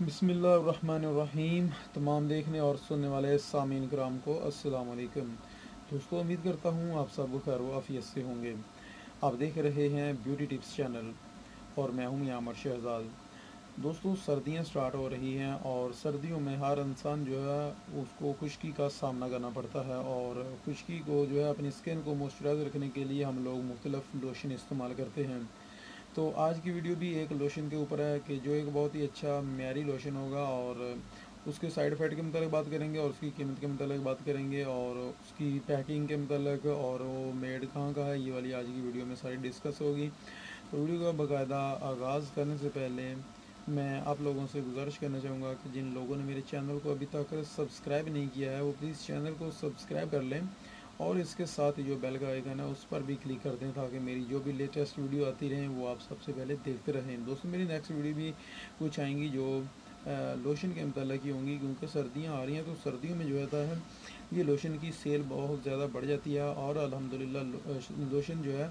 बिस्मिल्लाहिर्रहमानिर्रहीम। तमाम देखने और सुनने वाले सामीन कराम को अस्सलाम वालेकुम। दोस्तों, उम्मीद करता हूँ आप सब खैर व आफियत से होंगे। आप देख रहे हैं ब्यूटी टिप्स चैनल और मैं हूँ यामर शहजाद। दोस्तों, सर्दियाँ स्टार्ट हो रही हैं और सर्दियों में हर इंसान जो है उसको खुश्की का सामना करना पड़ता है, और खुश्की को जो है अपनी स्किन को मॉइस्चराइज रखने के लिए हम लोग मुख्तलिफ़ लोशन इस्तेमाल करते हैं। तो आज की वीडियो भी एक लोशन के ऊपर है कि जो एक बहुत ही अच्छा म्यारी लोशन होगा, और उसके साइड इफ़ेक्ट के मतलब बात करेंगे और उसकी कीमत के मतलब बात करेंगे और उसकी पैकिंग के मतलब और वो मेड कहाँ का है, ये वाली आज की वीडियो में सारी डिस्कस होगी। तो वीडियो का बाकायदा आगाज़ करने से पहले मैं आप लोगों से गुजारिश करना चाहूँगा कि जिन लोगों ने मेरे चैनल को अभी तक सब्सक्राइब नहीं किया है वो प्लीज़ चैनल को सब्सक्राइब कर लें और इसके साथ जो बेल का आइकन है उस पर भी क्लिक कर दें ताकि मेरी जो भी लेटेस्ट वीडियो आती रहें वो आप सबसे पहले देखते रहें। दोस्तों, मेरी नेक्स्ट वीडियो भी कुछ आएंगी जो लोशन के मतलब की होंगी, क्योंकि सर्दियाँ आ रही हैं तो सर्दियों में जो है ये लोशन की सेल बहुत ज़्यादा बढ़ जाती है। और अल्हम्दुलिल्लाह लोशन जो है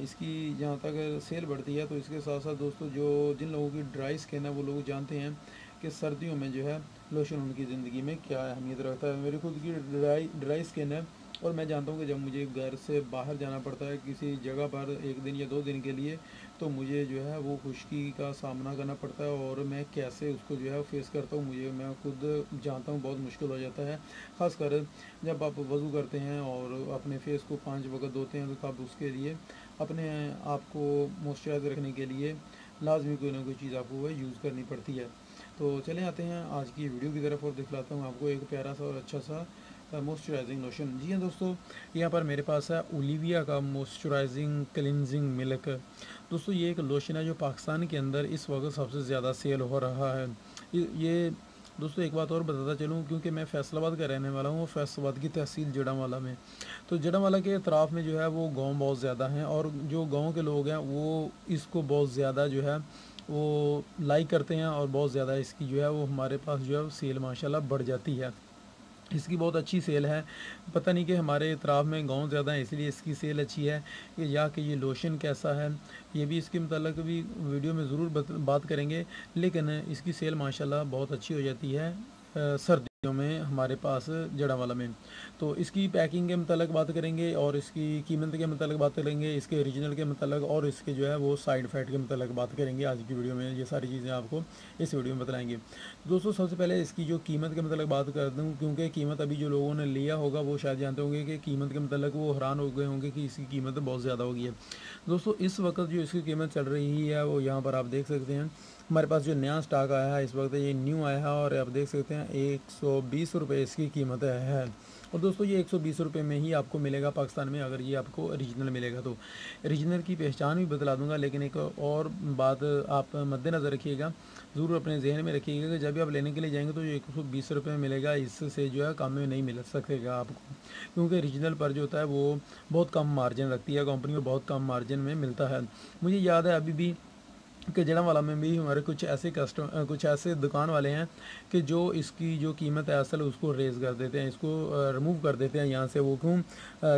इसकी जहाँ तक सेल बढ़ती है, तो इसके साथ साथ दोस्तों जो जिन लोगों की ड्राई स्किन है वो लोग जानते हैं कि सर्दियों में जो है लोशन उनकी ज़िंदगी में क्या अहमियत रखता है। मेरी खुद की ड्राई स्किन है और मैं जानता हूँ कि जब मुझे घर से बाहर जाना पड़ता है किसी जगह पर एक दिन या 2 दिन के लिए, तो मुझे जो है वो खुश्की का सामना करना पड़ता है और मैं कैसे उसको जो है फेस करता हूँ मुझे मैं खुद जानता हूँ, बहुत मुश्किल हो जाता है। ख़ासकर जब आप वज़ू करते हैं और अपने फेस को 5 वक्त धोते हैं तो तब उसके लिए अपने आप को मॉइस्चराइज रखने के लिए लाजमी कोई ना कोई चीज़ आपको वह यूज़ करनी पड़ती है। तो चले आते हैं आज की वीडियो की तरफ और दिखलाता हूँ आपको एक प्यारा सा और अच्छा सा मॉइस्चराइजिंग लोशन। जी हाँ दोस्तों, यहाँ पर मेरे पास है ओलिविया का मॉइस्चराइजिंग क्लिनजिंग मिल्क। दोस्तों, ये एक लोशन है जो पाकिस्तान के अंदर इस वक्त सबसे ज़्यादा सेल हो रहा है। ये दोस्तों एक बात और बताता चलूँ, क्योंकि मैं फैसलाबाद का रहने वाला हूँ, फैसलाबाद की तहसील जड़ांवाला में। तो जड़ांवाला के अतराफ़ में जो है वो गांव बहुत ज़्यादा हैं और जो गांव के लोग हैं वो इसको बहुत ज़्यादा जो है वो लाइक करते हैं और बहुत ज़्यादा इसकी जो है वो हमारे पास जो है वो सेल माशाल्लाह बढ़ जाती है। इसकी बहुत अच्छी सेल है। पता नहीं कि हमारे इतराफ़ में गाँव ज़्यादा है इसलिए इसकी सेल अच्छी है, या कि ये लोशन कैसा है ये भी इसके मतलब भी वीडियो में ज़रूर बात करेंगे। लेकिन इसकी सेल माशाल्लाह बहुत अच्छी हो जाती है सर्दियों में हमारे पास जड़ांवाला में। तो इसकी पैकिंग के मतलब बात करेंगे और इसकी कीमत के मतलब बात करेंगे, इसके ओरिजिनल के मतलब और इसके जो है वो साइड इफ़ेक्ट के मतलब बात करेंगे। आज की वीडियो में ये सारी चीज़ें आपको इस वीडियो में बतलाएंगे। दोस्तों, सबसे पहले इसकी जो कीमत के मतलब बात कर दूँ, क्योंकि कीमत अभी जो लोगों ने लिया होगा वो शायद जानते होंगे कि कीमत के मतलब वो हैरान हो गए होंगे कि इसकी कीमत बहुत ज़्यादा हो गई है। दोस्तों, इस वक्त जो इसकी कीमत चल रही है वो यहाँ पर आप देख सकते हैं। हमारे पास जो नया स्टॉक आया है इस वक्त ये न्यू आया है और आप देख सकते हैं 120 रुपये इसकी कीमत है। और दोस्तों, ये 120 रुपये में ही आपको मिलेगा पाकिस्तान में, अगर ये आपको ओरिजिनल मिलेगा तो। ओरिजिनल की पहचान भी बतला दूंगा, लेकिन एक और बात आप मद्देनज़र रखिएगा, ज़रूर अपने जहन में रखिएगा कि जब भी आप लेने के लिए जाएंगे तो जो 120 रुपये में मिलेगा इससे जो है कम में नहीं मिल सकेगा आपको, क्योंकि ओरिजिनल पर जो होता है वो बहुत कम मार्जिन रखती है कंपनी में, बहुत कम मार्जिन में मिलता है। मुझे याद है अभी भी कि जड़ांवाला में भी हमारे कुछ ऐसे दुकान वाले हैं कि जो इसकी जो कीमत है असल उसको रेज़ कर देते हैं, इसको रिमूव कर देते हैं यहाँ से। वो क्यों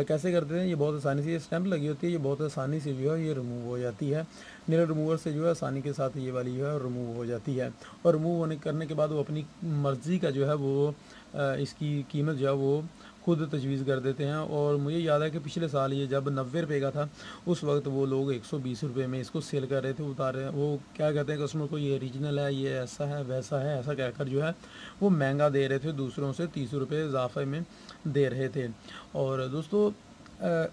कैसे कर देते हैं, ये बहुत आसानी से, ये स्टैम्प लगी होती है, ये बहुत आसानी से जो है ये रिमूव हो जाती है। मिरर रिमूवर से जो है आसानी के साथ ये वाली जो है रिमूव हो जाती है। और रिमूव होने करने के बाद वो अपनी मर्ज़ी का जो है वो इसकी कीमत जो है वो खुद तजवीज़ कर देते हैं। और मुझे याद है कि पिछले साल ये जब 90 रुपये का था उस वक्त वो लोग 120 रुपये में इसको सेल कर रहे थे, उतार रहे, वो क्या कहते हैं कस्टमर को, ये ओरिजिनल है, ये ऐसा है वैसा है, ऐसा कहकर जो है वो महंगा दे रहे थे, दूसरों से 30 रुपये इजाफे में दे रहे थे। और दोस्तों,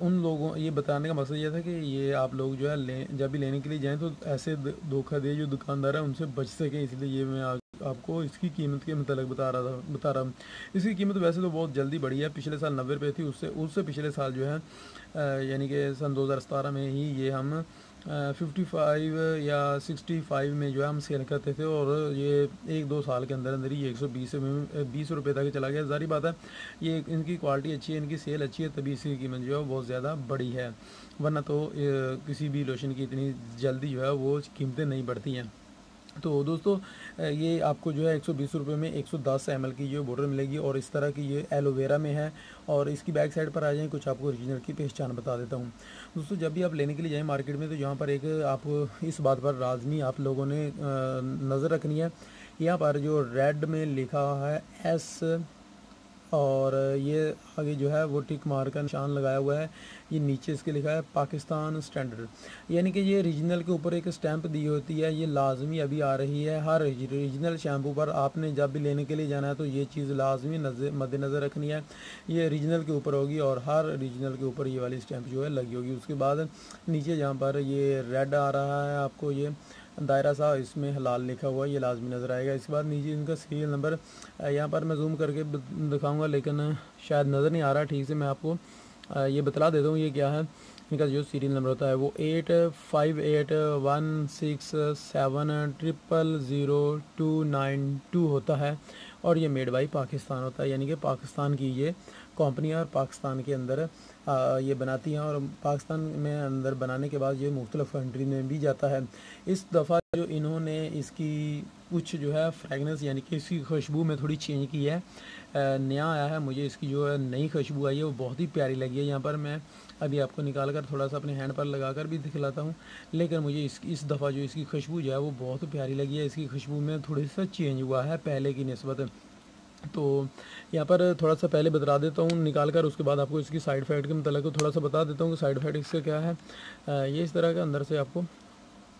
उन लोगों ये बताने का मकसद ये था कि ये आप लोग जो है लें, जब भी लेने के लिए जाएं तो ऐसे धोखा दे जो दुकानदार है उनसे बच सके, इसलिए ये मैं आपको इसकी कीमत के मतलब बता रहा हूँ। इसकी कीमत वैसे तो बहुत जल्दी बढ़ी है, पिछले साल 90 रुपये थी, उससे उससे पिछले साल जो है यानी कि सन 2017 में ही ये हम 55 या 65 में जो है हम सेल करते थे, और ये 1-2 साल के अंदर अंदर ही 120 में 20 रुपये तक चला गया। ज़ाहिर बात है ये इनकी क्वालिटी अच्छी है, इनकी सेल अच्छी है, तभी इसकी कीमत जो है बहुत ज़्यादा बढ़ी है, वरना तो किसी भी लोशन की इतनी जल्दी जो है वो कीमतें नहीं बढ़ती हैं। तो दोस्तों ये आपको जो है 120 रुपये में 110 ml की जो बोतल मिलेगी और इस तरह की ये एलोवेरा में है। और इसकी बैक साइड पर आ जाएँ, कुछ आपको ओरिजिनल की पहचान बता देता हूँ। दोस्तों जब भी आप लेने के लिए जाएँ मार्केट में, तो यहाँ पर एक आपको इस बात पर लाज़मी आप लोगों ने नज़र रखनी है। यहाँ पर जो रेड में लिखा है एस, और ये आगे जो है वो टिक मार का निशान लगाया हुआ है, ये नीचे इसके लिखा है पाकिस्तान स्टैंडर्ड, यानी कि ये रीजनल के ऊपर एक स्टैंप दी होती है। ये लाजमी अभी आ रही है हर रीजनल शैम्पू पर। आपने जब भी लेने के लिए जाना है तो ये चीज़ लाजमी मद्देनज़र रखनी है, ये रीजनल के ऊपर होगी और हर रीजनल के ऊपर ये वाली स्टैंप जो है लगी होगी। उसके बाद नीचे जहाँ पर ये रेड आ रहा है आपको ये दायरा सा, इसमें हलाल लिखा हुआ है, ये लाजमी नज़र आएगा। इसके बाद नीचे इनका सीरियल नंबर, यहाँ पर मैं जूम करके दिखाऊंगा लेकिन शायद नज़र नहीं आ रहा ठीक से, मैं आपको ये बतला देता हूँ ये क्या है। इनका जो सीरियल नंबर होता है वो 858167000292 होता है और ये मेड बाई पाकिस्तान होता है, यानी कि पाकिस्तान की ये कंपनी और पाकिस्तान के अंदर ये बनाती हैं और पाकिस्तान में अंदर बनाने के बाद ये मुख्तलिफ़ कंट्री में भी जाता है। इस दफ़ा जो इन्होंने इसकी कुछ जो है फ्रेगनेंस यानी कि इसकी खुशबू में थोड़ी चेंज की है, नया आया है। मुझे इसकी जो है नई खुशबू आई है वो बहुत ही प्यारी लगी है। यहाँ पर मैं अभी आपको निकाल कर थोड़ा सा अपने हैंड पर लगा कर भी दिखलाता हूँ, लेकिन मुझे इस दफ़ा जो इसकी खुशबू जो है वो बहुत प्यारी लगी है। इसकी खुशबू में थोड़ी सा चेंज हुआ है पहले की निस्बत। तो यहाँ पर थोड़ा सा पहले बता देता हूँ निकाल कर, उसके बाद आपको इसकी साइड इफ़ेक्ट के मतलब थोड़ा सा बता देता हूँ कि साइड इफ़ेक्ट इसका क्या है। ये इस तरह का अंदर से आपको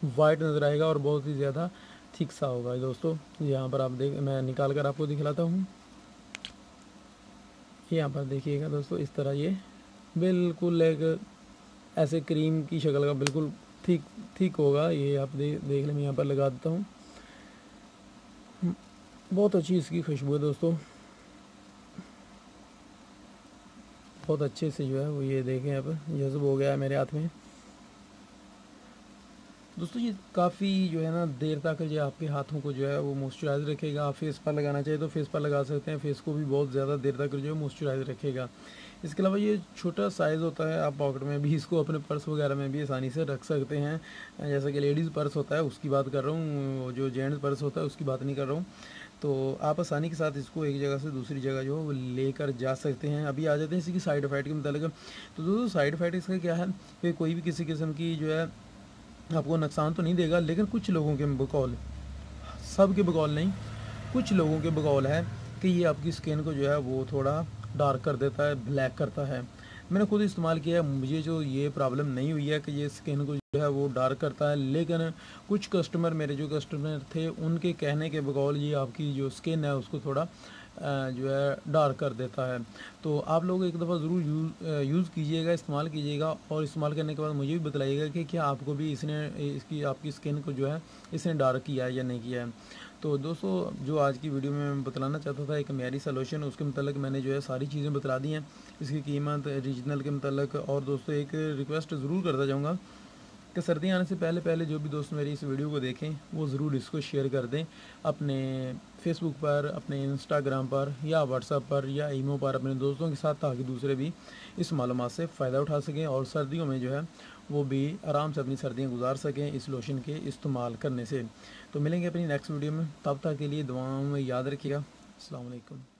वाइट नज़र आएगा और बहुत ही ज़्यादा थिक सा होगा दोस्तों। यहाँ पर आप मैं निकाल कर आपको दिखलाता हूँ। यहाँ पर देखिएगा दोस्तों, इस तरह ये बिल्कुल एक ऐसे क्रीम की शक्ल का बिल्कुल ठीक होगा। ये आप देख लें, मैं यहाँ पर लगा देता हूँ। बहुत अच्छी इसकी खुशबू है दोस्तों, बहुत अच्छे से जो है वो ये देखें अब जज़्ब हो गया है मेरे हाथ में। दोस्तों ये काफ़ी जो है ना देर तक जो आपके हाथों को जो है वो मॉइस्चराइज रखेगा। आप फेस पर लगाना चाहिए तो फेस पर लगा सकते हैं, फेस को भी बहुत ज़्यादा देर तक जो है मॉइस्चराइज रखेगा। इसके अलावा ये छोटा साइज़ होता है, आप पॉकेट में भी इसको अपने पर्स वगैरह में भी आसानी से रख सकते हैं। जैसा कि लेडीज़ पर्स होता है उसकी बात कर रहा हूँ, जो जेंट्स पर्स होता है उसकी बात नहीं कर रहा हूँ। तो आप आसानी के साथ इसको एक जगह से दूसरी जगह जो है वो लेकर जा सकते हैं। अभी आ जाते हैं इसकी साइड इफ़ेक्ट के मतलब। तो दोस्तों साइड इफ़ेक्ट इसका क्या है कि कोई भी किसी किस्म की जो है आपको नुकसान तो नहीं देगा, लेकिन कुछ लोगों के बकौल, सब के बकौल नहीं, कुछ लोगों के बकौल है कि ये आपकी स्किन को जो है वो थोड़ा डार्क कर देता है, ब्लैक करता है। मैंने खुद इस्तेमाल किया है, मुझे जो ये प्रॉब्लम नहीं हुई है कि ये स्किन को जो है वो डार्क करता है, लेकिन कुछ कस्टमर, मेरे जो कस्टमर थे उनके कहने के बकौल ये आपकी जो स्किन है उसको थोड़ा जो है डार्क कर देता है। तो आप लोग एक दफ़ा ज़रूर यूज़ कीजिएगा, इस्तेमाल कीजिएगा और इस्तेमाल करने के बाद मुझे भी बताइएगा कि क्या आपको भी इसने इसकी आपकी स्किन को जो है इसने डार्क किया है या नहीं किया है। तो दोस्तों जो आज की वीडियो में मैं बतलाना चाहता था एक मेरी सॉल्यूशन, उसके मतलब मैंने जो है सारी चीज़ें बतला दी हैं, इसकी कीमत, रीजनल के मतलब। और दोस्तों एक रिक्वेस्ट ज़रूर करता जाऊँगा कि सर्दियाँ आने से पहले पहले जो भी दोस्त मेरी इस वीडियो को देखें वो ज़रूर इसको शेयर कर दें अपने फेसबुक पर, अपने इंस्टाग्राम पर या व्हाट्सएप पर या ईमो पर अपने दोस्तों के साथ, ताकि दूसरे भी इस मालूमात से फ़ायदा उठा सकें और सर्दियों में जो है वो भी आराम से अपनी सर्दियाँ गुजार सकें इस लोशन के इस्तेमाल करने से। तो मिलेंगे अपनी नेक्स्ट वीडियो में, तब तक के लिए दुआओं में याद रखिएगा। अस्सलाम वालेकुम।